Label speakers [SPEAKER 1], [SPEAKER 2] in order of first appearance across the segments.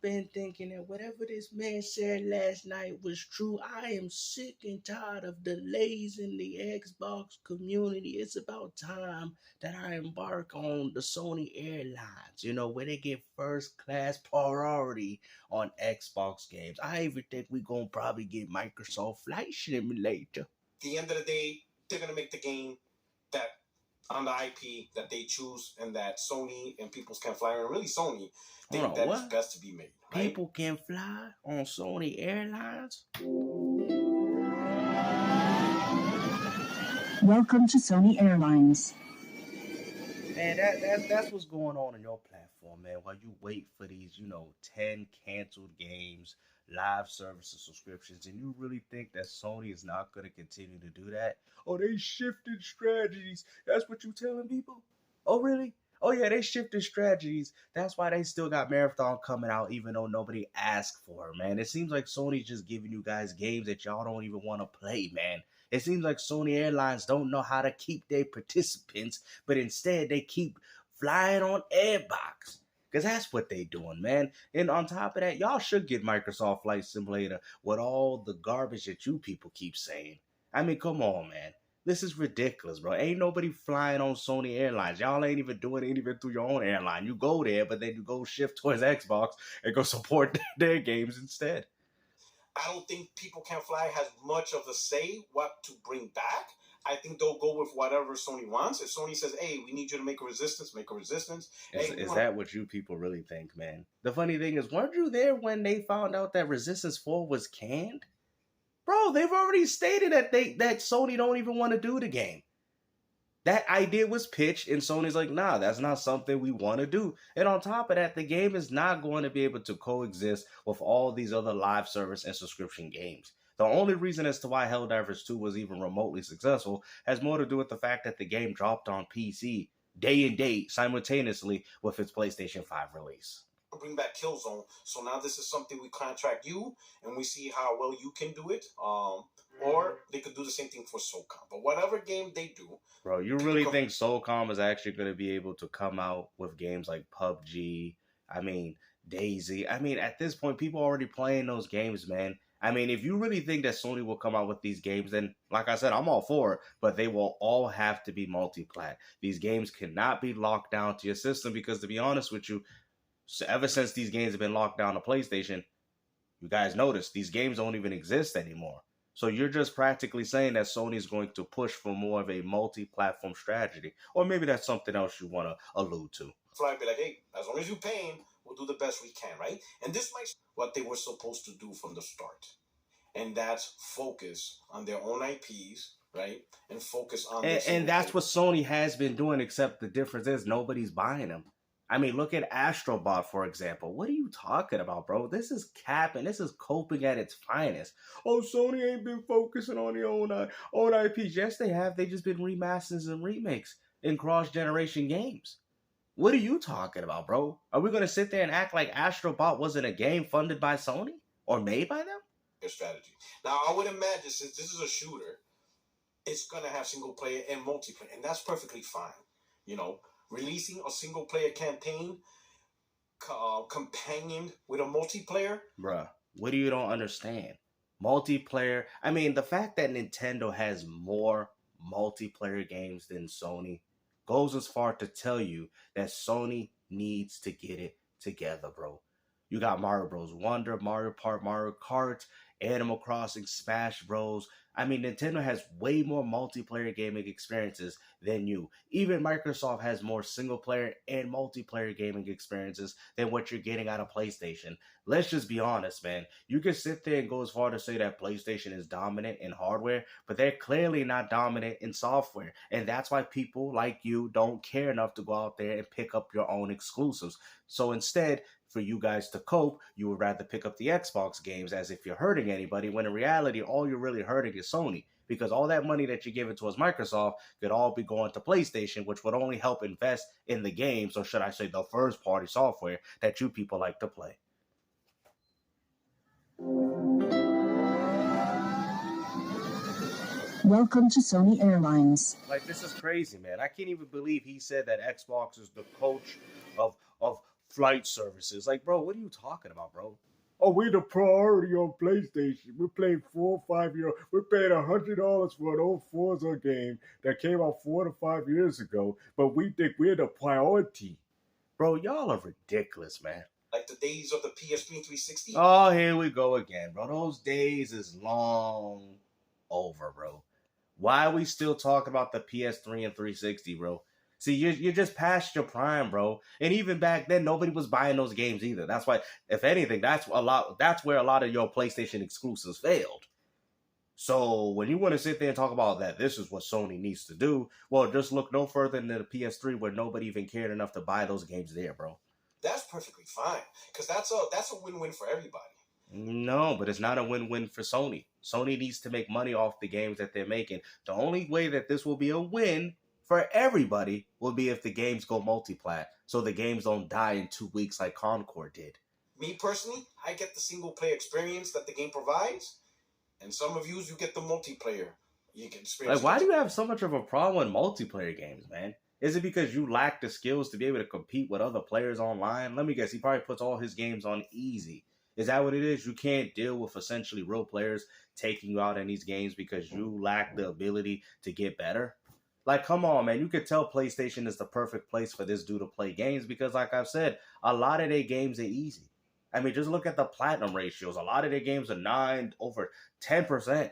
[SPEAKER 1] been thinking that whatever this man said last night was true. I am sick and tired of delays in the Xbox community. It's about time that I embark on the Sony Airlines, where they get first class priority on Xbox games. I even think we gonna probably get Microsoft Flight Simulator. At
[SPEAKER 2] the end of the day, they're gonna make the game that on the IP that they choose and that Sony and Peoples Can Fly, and really Sony think that it's best to be made.
[SPEAKER 1] Right? People can fly on Sony Airlines?
[SPEAKER 3] Welcome to Sony Airlines.
[SPEAKER 1] Man, that's what's going on your platform, man. While you wait for these, 10 canceled games, live services, subscriptions, and you really think that Sony is not going to continue to do that? Oh, they shifted strategies. That's what you telling people? Oh, really? Oh, yeah, they shifted strategies. That's why they still got Marathon coming out, even though nobody asked for it, man. It seems like Sony's just giving you guys games that y'all don't even want to play, man. It seems like Sony Airlines don't know how to keep their participants, but instead they keep flying on Airbox. Because that's what they doing, man. And on top of that, y'all should get Microsoft Flight Simulator with all the garbage that you people keep saying. I mean, come on, man. This is ridiculous, bro. Ain't nobody flying on Sony Airlines. Y'all ain't even doing anything through your own airline. You go there, but then you go shift towards Xbox and go support their games instead.
[SPEAKER 2] I don't think People Can Fly has much of a say what to bring back. I think they'll go with whatever Sony wants. If Sony says, hey, we need you to make a resistance, make a resistance.
[SPEAKER 1] Is that what you people really think, man? The funny thing is, weren't you there when they found out that Resistance 4 was canned? Bro, they've already stated that Sony don't even want to do the game. That idea was pitched, and Sony's like, nah, that's not something we want to do. And on top of that, the game is not going to be able to coexist with all these other live service and subscription games. The only reason as to why Helldivers 2 was even remotely successful has more to do with the fact that the game dropped on PC day and date simultaneously with its PlayStation 5 release.
[SPEAKER 2] Bring back Killzone. So now this is something we contract you, and we see how well you can do it. Or they could do the same thing for SOCOM. But whatever game they do...
[SPEAKER 1] Bro, you really think SOCOM is actually going to be able to come out with games like PUBG, DayZ? At this point, people are already playing those games, man. If you really think that Sony will come out with these games, then, like I said, I'm all for it, but they will all have to be multi-plat. These games cannot be locked down to your system because, to be honest with you, ever since these games have been locked down to PlayStation, you guys notice these games don't even exist anymore. So you're just practically saying that Sony is going to push for more of a multi-platform strategy. Or maybe that's something else you want to allude to.
[SPEAKER 2] Fly be like, hey, as long as you're paying, we'll do the best we can, right? And this might be what they were supposed to do from the start. And that's focus on their own IPs, right? And focus on...
[SPEAKER 1] And that's what Sony has been doing, except the difference is nobody's buying them. Look at Astrobot, for example. What are you talking about, bro? This is capping. This is coping at its finest. Oh, Sony ain't been focusing on their own IPs. Yes, they have. They just been remasters and remakes in cross-generation games. What are you talking about, bro? Are we going to sit there and act like Astrobot wasn't a game funded by Sony or made by them?
[SPEAKER 2] Their strategy. Now, I would imagine, since this is a shooter, it's going to have single player and multiplayer, and that's perfectly fine, Releasing a single-player campaign companioned with a multiplayer?
[SPEAKER 1] Bruh, what do you don't understand? Multiplayer, the fact that Nintendo has more multiplayer games than Sony goes as far to tell you that Sony needs to get it together, bro. You got Mario Bros. Wonder, Mario Kart, Animal Crossing, Smash Bros. Nintendo has way more multiplayer gaming experiences than you. Even Microsoft has more single-player and multiplayer gaming experiences than what you're getting out of PlayStation. Let's just be honest, man. You can sit there and go as far to say that PlayStation is dominant in hardware, but they're clearly not dominant in software. And that's why people like you don't care enough to go out there and pick up your own exclusives. So instead, for you guys to cope, you would rather pick up the Xbox games as if you're hurting anybody, when in reality, all you're really hurting is Sony. Because all that money that you're giving towards Microsoft could all be going to PlayStation, which would only help invest in the games, or should I say the first-party software that you people like to play.
[SPEAKER 3] Welcome to Sony Airlines.
[SPEAKER 1] This is crazy, man. I can't even believe he said that Xbox is the coach of flight services. Like, bro, what are you talking about, bro?
[SPEAKER 4] Oh, we the priority on PlayStation. We're playing 4 or 5 years. We're paying $100 for an old Forza game that came out 4 to 5 years ago, but we think we're the priority.
[SPEAKER 1] Bro, y'all are ridiculous, man.
[SPEAKER 2] Like the days of the PS3 and 360.
[SPEAKER 1] Oh, here we go again, bro. Those days is long over, bro. Why are we still talking about the PS3 and 360, bro? See, you're just past your prime, bro. And even back then, nobody was buying those games either. That's why, if anything, that's where a lot of your PlayStation exclusives failed. So when you want to sit there and talk about that, this is what Sony needs to do. Well, just look no further than the PS3, where nobody even cared enough to buy those games there, bro.
[SPEAKER 2] That's perfectly fine, because that's a win-win for everybody.
[SPEAKER 1] No, but it's not a win-win for Sony. Sony needs to make money off the games that they're making. The only way that this will be a win for everybody will be if the games go multiplat, so the games don't die in 2 weeks like Concord did.
[SPEAKER 2] Me personally, I get the single-player experience that the game provides, and some of you get the multiplayer. You can experience.
[SPEAKER 1] Like, why do you have so much of a problem with multiplayer games, man? Is it because you lack the skills to be able to compete with other players online? Let me guess, he probably puts all his games on easy. Is that what it is? You can't deal with essentially real players taking you out in these games because you lack the ability to get better? Like, come on, man. You could tell PlayStation is the perfect place for this dude to play games because, like I've said, a lot of their games are easy. I mean, just look at the platinum ratios. A lot of their games are 9 over 10%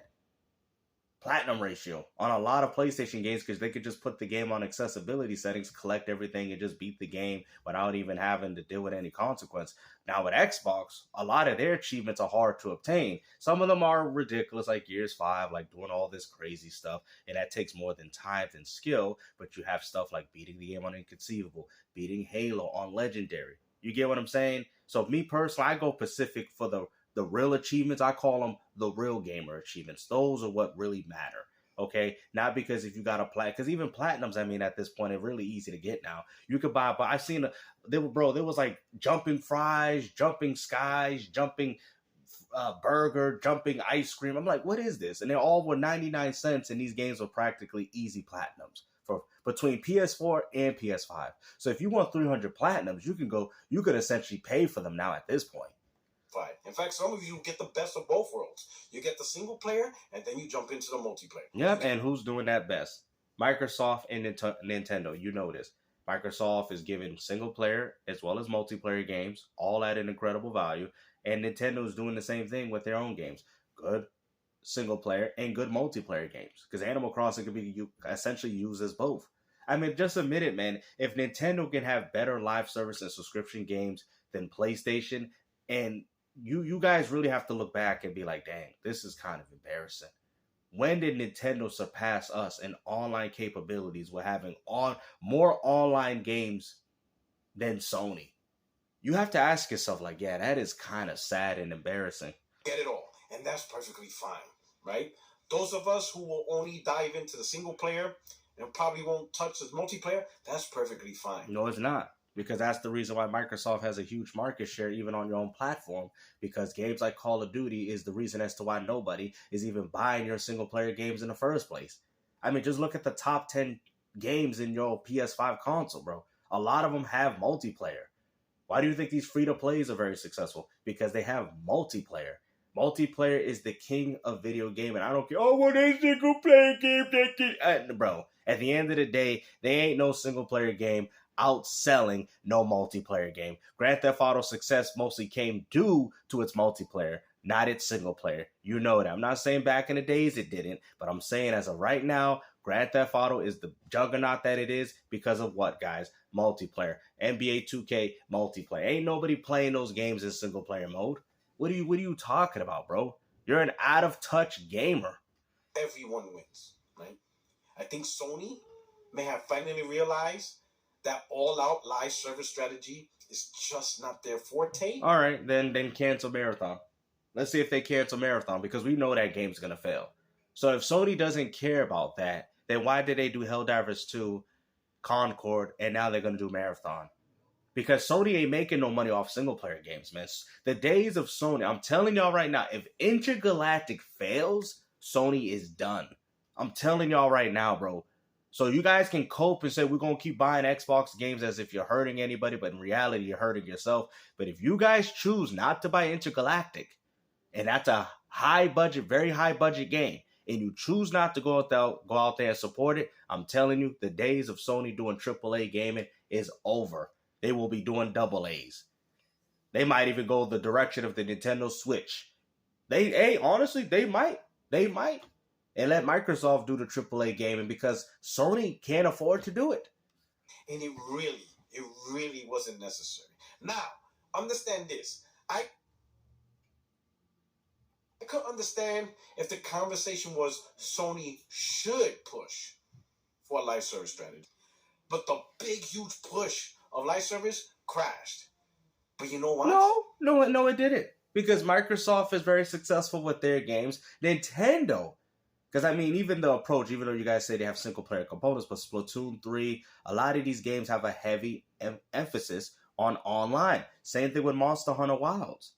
[SPEAKER 1] platinum ratio on a lot of PlayStation games because they could just put the game on accessibility settings, collect everything, and just beat the game without even having to deal with any consequence. Now with Xbox, a lot of their achievements are hard to obtain. Some of them are ridiculous, like Gears 5, like doing all this crazy stuff, and that takes more than time than skill, but you have stuff like beating the game on Inconceivable, beating Halo on Legendary. You get what I'm saying? So me personally, I go Pacific for the real achievements. I call them the real gamer achievements. Those are what really matter. Okay, not because if you got a because even platinums, I mean, at this point, are really easy to get now. You could buy, but I've seen there was like jumping fries, jumping skies, jumping burger, jumping ice cream. I'm like, what is this? And they all were 99 cents, and these games were practically easy platinums for between PS4 and PS5. So if you want 300 platinums, you could essentially pay for them now at this point.
[SPEAKER 2] In fact, some of you get the best of both worlds. You get the single player, and then you jump into the multiplayer.
[SPEAKER 1] Yep, and who's doing that best? Microsoft and Nintendo. You know this. Microsoft is giving single player as well as multiplayer games, all at an incredible value. And Nintendo is doing the same thing with their own games. Good single player and good multiplayer games. Because Animal Crossing can be essentially used as both. I mean, just admit it, man. If Nintendo can have better live service and subscription games than PlayStation, and you guys really have to look back and be like, dang, this is kind of embarrassing. When did Nintendo surpass us in online capabilities? We're having more online games than Sony. You have to ask yourself, like, yeah, that is kind of sad and embarrassing.
[SPEAKER 2] Get it all, and that's perfectly fine, right? Those of us who will only dive into the single player and probably won't touch the multiplayer, that's perfectly fine.
[SPEAKER 1] No, it's not. Because that's the reason why Microsoft has a huge market share even on your own platform. Because games like Call of Duty is the reason as to why nobody is even buying your single-player games in the first place. I mean, just look at the top 10 games in your PS5 console, bro. A lot of them have multiplayer. Why do you think these free-to-plays are very successful? Because they have multiplayer. Multiplayer is the king of video game, and I don't care. Oh, well, they single-player game. Bro, at the end of the day, they ain't no single-player game outselling no multiplayer game. Grand Theft Auto's success mostly came due to its multiplayer, not its single player. You know that. I'm not saying back in the days it didn't, but I'm saying as of right now, Grand Theft Auto is the juggernaut that it is because of what, guys? Multiplayer. NBA 2K multiplayer. Ain't nobody playing those games in single player mode. What are you talking about, bro? You're an out of touch gamer.
[SPEAKER 2] Everyone wins, right? I think Sony may have finally realized that all-out live service strategy is just not their forte.
[SPEAKER 1] All right, then cancel Marathon. Let's see if they cancel Marathon, because we know that game's going to fail. So if Sony doesn't care about that, then why did they do Helldivers 2, Concord, and now they're going to do Marathon? Because Sony ain't making no money off single-player games, man. The days of Sony, I'm telling y'all right now, if Intergalactic fails, Sony is done. I'm telling y'all right now, bro. So you guys can cope and say we're gonna keep buying Xbox games as if you're hurting anybody, but in reality you're hurting yourself. But if you guys choose not to buy Intergalactic, and that's a high budget, very high budget game, and you choose not to go out there and support it, I'm telling you, the days of Sony doing AAA gaming is over. They will be doing double A's. They might even go the direction of the Nintendo Switch. Honestly, they might. And let Microsoft do the AAA gaming because Sony can't afford to do it.
[SPEAKER 2] And it really wasn't necessary. Now, understand this. I could understand if the conversation was Sony should push for a live service strategy. But the big, huge push of live service crashed. But you know what?
[SPEAKER 1] No, it didn't. Because Microsoft is very successful with their games. Nintendo, because I mean, even the approach, even though you guys say they have single player components, but Splatoon 3, a lot of these games have a heavy emphasis on online. Same thing with Monster Hunter Wilds.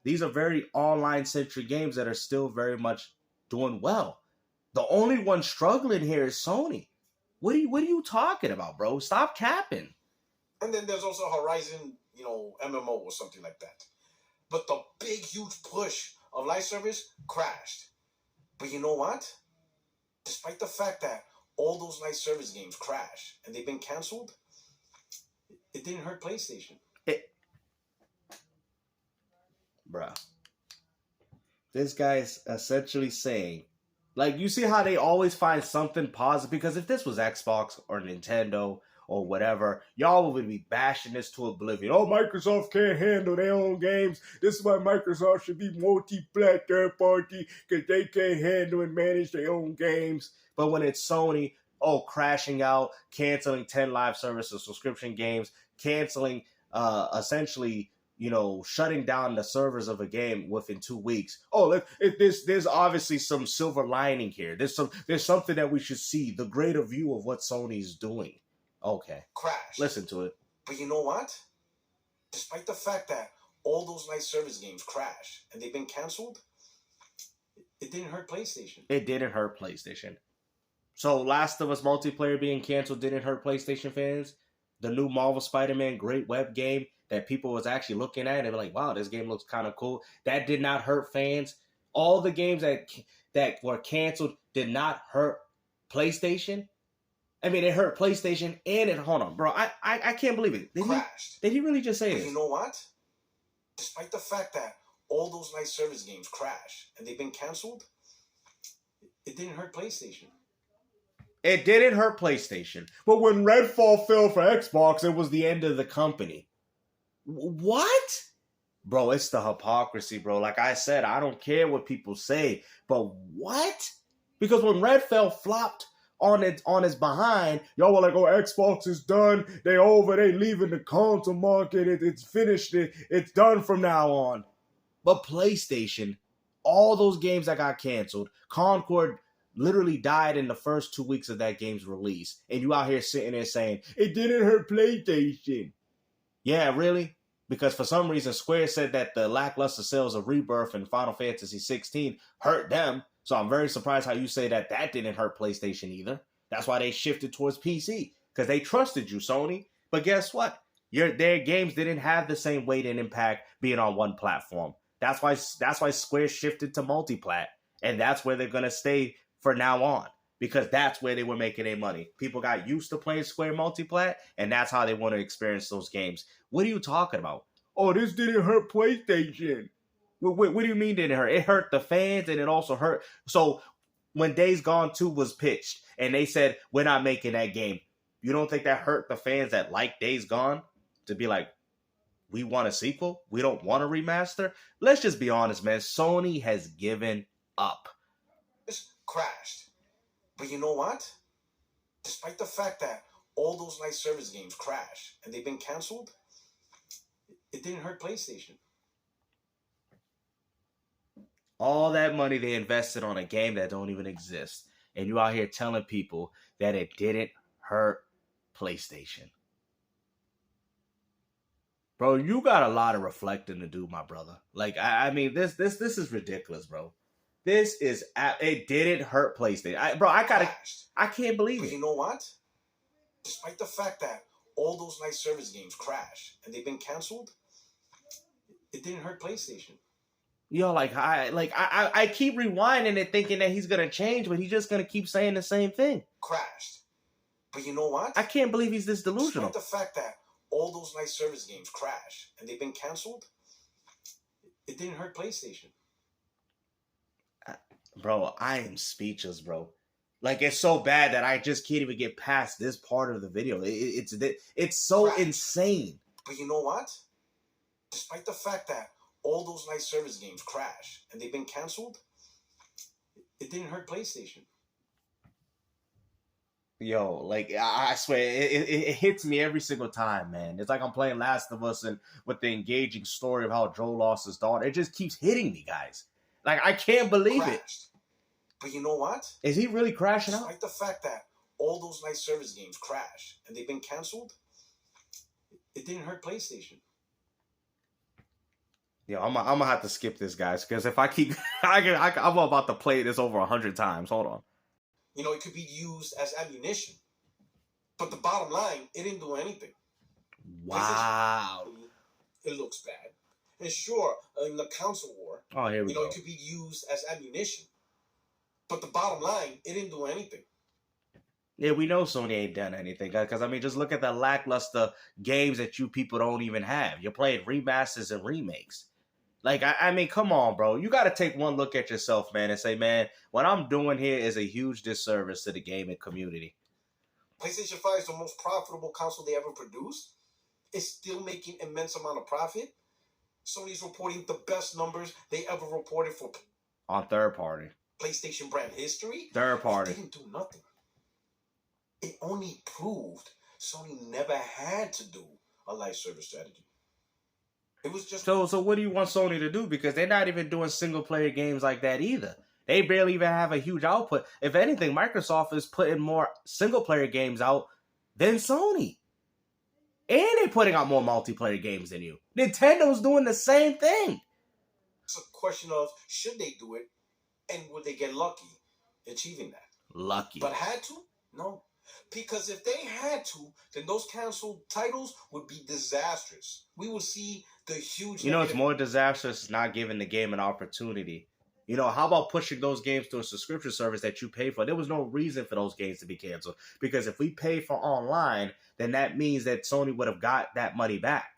[SPEAKER 1] These are very online centric games that are still very much doing well. The only one struggling here is Sony. What are you talking about, bro? Stop capping.
[SPEAKER 2] And then there's also Horizon, MMO or something like that. But the big, huge push of live service crashed. But you know what? Despite the fact that all those live service games crashed and they've been canceled, it didn't hurt PlayStation.
[SPEAKER 1] Bruh. This guy's essentially saying, like, you see how they always find something positive? Because if this was Xbox or Nintendo or whatever, y'all would be bashing this to oblivion. Oh, Microsoft can't handle their own games. This is why Microsoft should be multi-plat third party, because they can't handle and manage their own games. But when it's Sony, crashing out, canceling 10 live services, subscription games, canceling essentially, shutting down the servers of a game within 2 weeks. There's obviously some silver lining here. There's something that we should see, the greater view of what Sony's doing. Okay.
[SPEAKER 2] Crash.
[SPEAKER 1] Listen to it.
[SPEAKER 2] But you know what? Despite the fact that all those live service games crashed and they've been canceled, it didn't hurt PlayStation.
[SPEAKER 1] It didn't hurt PlayStation. So Last of Us multiplayer being canceled didn't hurt PlayStation fans? The new Marvel Spider-Man great web game that people was actually looking at and were like, wow, this game looks kind of cool. That did not hurt fans. All the games that were canceled did not hurt PlayStation. I mean, it hurt PlayStation and it... Hold on, bro. I can't believe it. Did he really just say
[SPEAKER 2] but
[SPEAKER 1] this?
[SPEAKER 2] You know what? Despite the fact that all those live service games crashed and they've been canceled, it didn't hurt PlayStation.
[SPEAKER 1] It didn't hurt PlayStation. But when Redfall fell for Xbox, it was the end of the company. What? Bro, it's the hypocrisy, bro. Like I said, I don't care what people say. But what? Because when Redfall flopped on its behind, y'all were like, oh, Xbox is done. They over. They leaving the console market. It's finished. It's done from now on. But PlayStation, all those games that got canceled, Concord literally died in the first 2 weeks of that game's release. And you out here sitting there saying, it didn't hurt PlayStation. Yeah, really? Because for some reason, Square said that the lackluster sales of Rebirth and Final Fantasy 16 hurt them. So I'm very surprised how you say that didn't hurt PlayStation either. That's why they shifted towards PC. Because they trusted you, Sony. But guess what? Their games didn't have the same weight and impact being on one platform. That's why Square shifted to multiplat. And that's where they're going to stay for now on. Because that's where they were making their money. People got used to playing Square multiplat, and that's how they want to experience those games. What are you talking about? Oh, this didn't hurt PlayStation. What do you mean didn't hurt? It hurt the fans, and it also hurt. So when Days Gone 2 was pitched, and they said, we're not making that game, you don't think that hurt the fans that like Days Gone? To be like, we want a sequel? We don't want a remaster? Let's just be honest, man. Sony has given up.
[SPEAKER 2] It's crashed. But you know what? Despite the fact that all those live service games crashed and they've been canceled, it didn't hurt PlayStation.
[SPEAKER 1] All that money they invested on a game that don't even exist. And you out here telling people that it didn't hurt PlayStation. Bro, you got a lot of reflecting to do, my brother. Like, I mean, this is ridiculous, bro. This is it didn't hurt PlayStation, bro. I can't believe
[SPEAKER 2] But
[SPEAKER 1] it.
[SPEAKER 2] you know what? Despite the fact that all those live service games crashed and they've been canceled, it didn't hurt PlayStation.
[SPEAKER 1] Yo, I keep rewinding it, thinking that he's gonna change, but he's just gonna keep saying the same thing.
[SPEAKER 2] Crashed. But you know what?
[SPEAKER 1] I can't believe he's this delusional.
[SPEAKER 2] Despite the fact that all those live service games crashed and they've been canceled, it didn't hurt PlayStation.
[SPEAKER 1] Bro, I am speechless, bro. Like, it's so bad that I just can't even get past this part of the video. It's so
[SPEAKER 2] Crashed.
[SPEAKER 1] insane.
[SPEAKER 2] But you know what? Despite the fact that all those live service games crashed and they've been canceled, it didn't hurt PlayStation.
[SPEAKER 1] Yo, like, I swear, it hits me every single time, man. It's like I'm playing Last of Us and with the engaging story of how Joel lost his daughter. It just keeps hitting me, guys. Like, I can't believe
[SPEAKER 2] Crashed.
[SPEAKER 1] it.
[SPEAKER 2] But you know what?
[SPEAKER 1] Is he really crashing out?
[SPEAKER 2] Despite the fact that all those live service games crashed and they've been canceled, it didn't hurt PlayStation.
[SPEAKER 1] Yo, I'm gonna have to skip this, guys, because if I keep, I'm about to play this over 100 times. Hold on.
[SPEAKER 2] You know, it could be used as ammunition. But the bottom line, it didn't do anything.
[SPEAKER 1] Wow.
[SPEAKER 2] It looks bad. And sure, in the console war,
[SPEAKER 1] Oh, here we go.
[SPEAKER 2] it could be used as ammunition. But the bottom line, it didn't do anything.
[SPEAKER 1] Yeah, we know Sony ain't done anything, because, I mean, just look at the lackluster games that you people don't even have. You're playing remasters and remakes. Like, I mean, come on, bro. You got to take one look at yourself, man, and say, man, what I'm doing here is a huge disservice to the gaming community.
[SPEAKER 2] PlayStation 5 is the most profitable console they ever produced. It's still making immense amount of profit. Sony's reporting the best numbers they ever reported for
[SPEAKER 1] On third party.
[SPEAKER 2] PlayStation brand history.
[SPEAKER 1] Third party.
[SPEAKER 2] It didn't do nothing. It only proved Sony never had to do a live service strategy. It was just...
[SPEAKER 1] So what do you want Sony to do? Because they're not even doing single-player games like that either. They barely even have a huge output. If anything, Microsoft is putting more single-player games out than Sony. And they're putting out more multiplayer games than you. Nintendo's doing the same thing.
[SPEAKER 2] It's a question of, should they do it? And would they get lucky achieving that?
[SPEAKER 1] Lucky.
[SPEAKER 2] But had to? No. Because if they had to, then those canceled titles would be disastrous. We would see the huge...
[SPEAKER 1] You know, it's more disastrous not giving the game an opportunity. You know, how about pushing those games to a subscription service that you pay for? There was no reason for those games to be canceled. Because if we pay for online, then that means that Sony would have got that money back.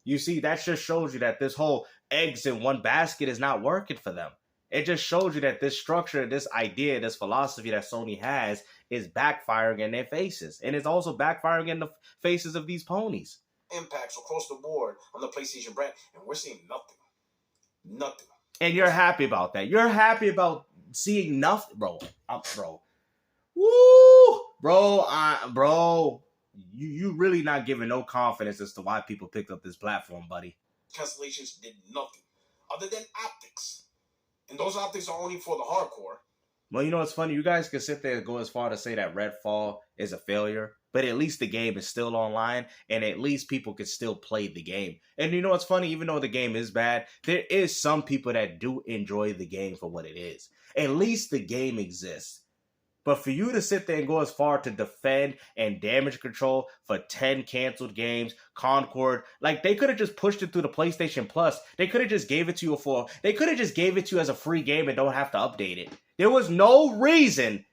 [SPEAKER 1] You see, that just shows you that this whole eggs in one basket is not working for them. It just shows you that this structure, this idea, this philosophy that Sony has is backfiring in their faces. And it's also backfiring in the faces of these ponies.
[SPEAKER 2] Impacts across the board on the PlayStation brand. And we're seeing nothing. Nothing.
[SPEAKER 1] And you're happy about that. You're happy about seeing nothing. Bro. Woo! Bro. You really not giving no confidence as to why people picked up this platform, buddy.
[SPEAKER 2] Cancellations did nothing. Other than optics. And those optics are only for the hardcore.
[SPEAKER 1] Well, you know what's funny? You guys can sit there and go as far to say that Redfall is a failure, but at least the game is still online, and at least people can still play the game. And you know what's funny? Even though the game is bad, there is some people that do enjoy the game for what it is. At least the game exists. But for you to sit there and go as far to defend and damage control for 10 canceled games, Concord, like they could have just pushed it through the PlayStation Plus. They could have just gave it to you they could have just gave it to you as a free game and don't have to update it. There was no reason,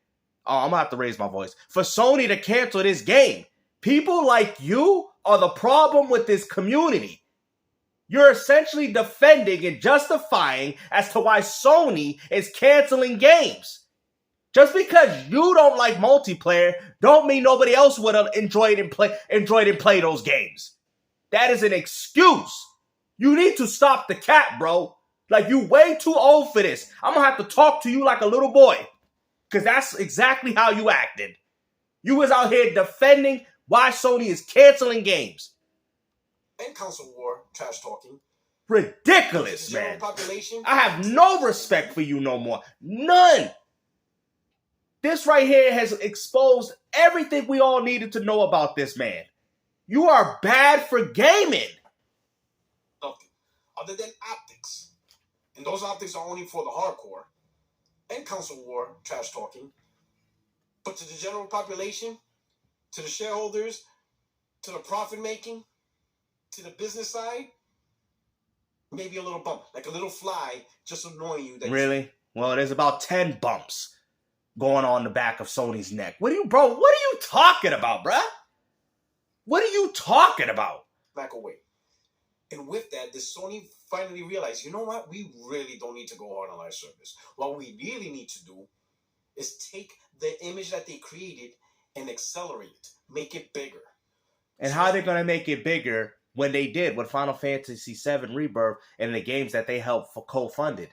[SPEAKER 1] I'm gonna have to raise my voice, for Sony to cancel this game. People like you are the problem with this community. You're essentially defending and justifying as to why Sony is canceling games. Just because you don't like multiplayer, don't mean nobody else would have enjoyed and play those games. That is an excuse. You need to stop the cap, bro. Like, you way too old for this. I'm gonna have to talk to you like a little boy. Because that's exactly how you acted. You was out here defending why Sony is canceling games.
[SPEAKER 2] And console war, trash talking.
[SPEAKER 1] Ridiculous, man. I have no respect for you no more. None. This right here has exposed everything we all needed to know about this man. You are bad for gaming.
[SPEAKER 2] Nothing. Other than optics. And those optics are only for the hardcore. and console war trash talking. But to the general population, to the shareholders, to the profit making, to the business side, maybe a little bump, like a little fly just annoying you.
[SPEAKER 1] Really? Well, there's about 10 bumps going on the back of Sony's neck. What are you talking about, bruh? What are you talking about?
[SPEAKER 2] Back away. And with that, the Sony finally realized, you know what? We really don't need to go hard on our service. What we really need to do is take the image that they created and accelerate it, make it bigger.
[SPEAKER 1] And how they're going to make it bigger when they did with Final Fantasy VII Rebirth and the games that they helped co-funded,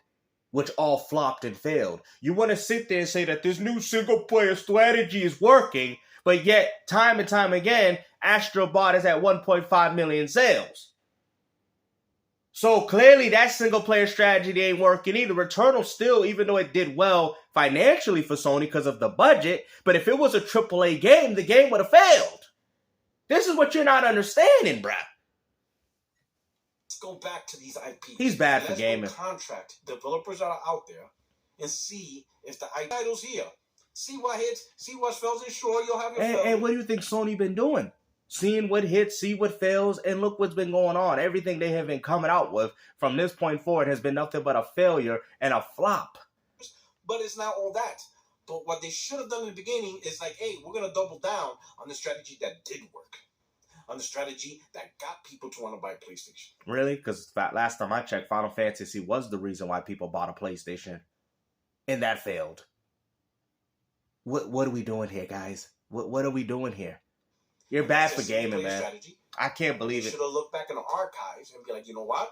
[SPEAKER 1] which all flopped and failed. You want to sit there and say that this new single-player strategy is working, but yet, time and time again, Astro Bot is at 1.5 million sales. So clearly that single-player strategy ain't working either. Returnal still, even though it did well financially for Sony because of the budget, but if it was a AAA game, the game would have failed. This is what you're not understanding, bruh.
[SPEAKER 2] Let's go back to these IPs.
[SPEAKER 1] He's bad for gaming.
[SPEAKER 2] Contract developers that are out there and see if the IP title's here. See what hits, see what fails, and sure, you'll have your failures.
[SPEAKER 1] And what do you think Sony been doing? Seeing what hits, see what fails, and look what's been going on. Everything they have been coming out with from this point forward has been nothing but a failure and a flop.
[SPEAKER 2] But it's not all that. But what they should have done in the beginning is like, hey, we're going to double down on the strategy that did work. On the strategy that got people to want to buy a PlayStation.
[SPEAKER 1] Really? Because last time I checked, Final Fantasy was the reason why people bought a PlayStation. And that failed. What are we doing here, guys? What are we doing here? You're bad for gaming, man. Strategy. I can't believe it.
[SPEAKER 2] Should have looked back in the archives and be like, you know what?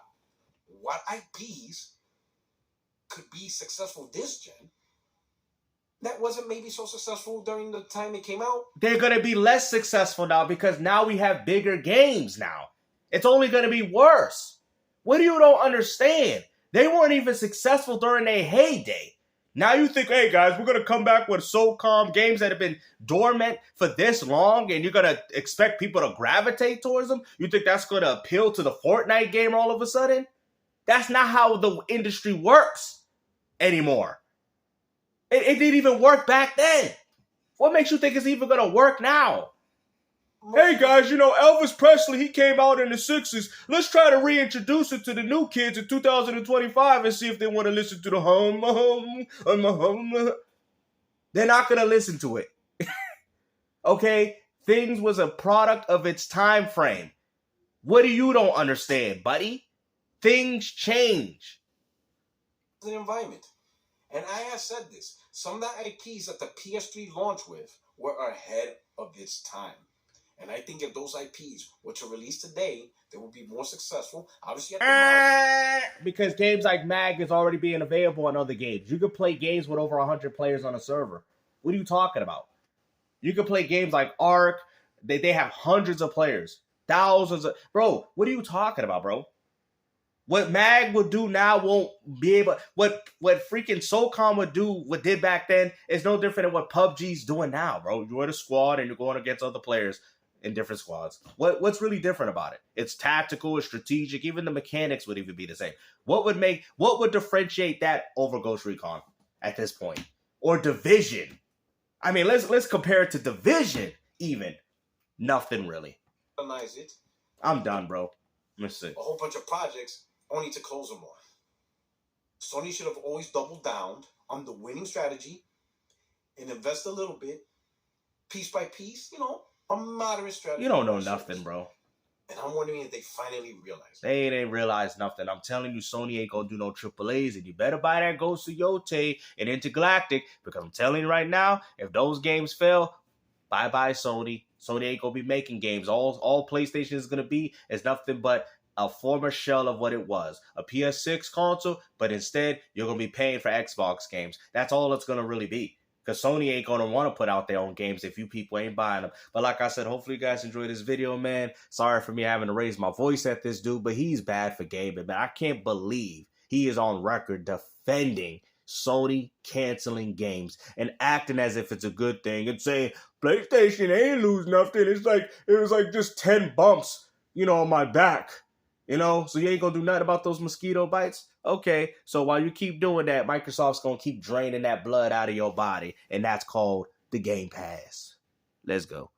[SPEAKER 2] What IPs could be successful this gen that wasn't maybe so successful during the time it came out?
[SPEAKER 1] They're going to be less successful now because now we have bigger games now. It's only going to be worse. What do you don't understand? They weren't even successful during their heyday. Now you think, hey guys, we're going to come back with SOCOM games that have been dormant for this long and you're going to expect people to gravitate towards them? You think that's going to appeal to the Fortnite game all of a sudden? That's not how the industry works anymore. It didn't even work back then. What makes you think it's even going to work now? Hey guys, Elvis Presley, he came out in the 60s. Let's try to reintroduce it to the new kids in 2025 and see if they want to listen to the hum. They're not going to listen to it. Okay? Things was a product of its time frame. What do you don't understand, buddy? Things change.
[SPEAKER 2] The environment. And I have said this. Some of the IPs that the PS3 launched with were ahead of its time. And I think if those IPs were to release today, they would be more successful. Obviously,
[SPEAKER 1] because games like MAG is already being available on other games. You could play games with over 100 players on a server. What are you talking about? You could play games like Ark. They have hundreds of players. Thousands of... Bro, what are you talking about, bro? What MAG would do now won't be able... What freaking SOCOM would do, what did back then, is no different than what PUBG's doing now, bro. You're in a squad and you're going against other players in different squads. What's really different about it? It's tactical, it's strategic. Even the mechanics would even be the same. What would differentiate that over Ghost Recon at this point? Or Division? I mean, let's compare it to Division even. Nothing really.
[SPEAKER 2] It.
[SPEAKER 1] I'm done, bro. Let's see.
[SPEAKER 2] A whole bunch of projects only to close them off. Sony should have always doubled down on the winning strategy and invest a little bit, piece by piece, a moderate strategy.
[SPEAKER 1] You don't know nothing, bro.
[SPEAKER 2] And I'm wondering if they finally realized.
[SPEAKER 1] They ain't realized nothing. I'm telling you, Sony ain't gonna do no AAAs, and you better buy that Ghost of Yote and Intergalactic, because I'm telling you right now, if those games fail, bye-bye Sony. Sony ain't gonna be making games. All PlayStation is gonna be is nothing but a former shell of what it was. A PS6 console, but instead, you're gonna be paying for Xbox games. That's all it's gonna really be. Because Sony ain't going to want to put out their own games if you people ain't buying them. But like I said, hopefully you guys enjoyed this video, man. Sorry for me having to raise my voice at this dude, but he's bad for gaming, man. I can't believe he is on record defending Sony canceling games and acting as if it's a good thing and saying, PlayStation ain't lose nothing. It was like just 10 bumps, on my back. So you ain't gonna do nothing about those mosquito bites? Okay, so while you keep doing that, Microsoft's gonna keep draining that blood out of your body, and that's called the Game Pass. Let's go.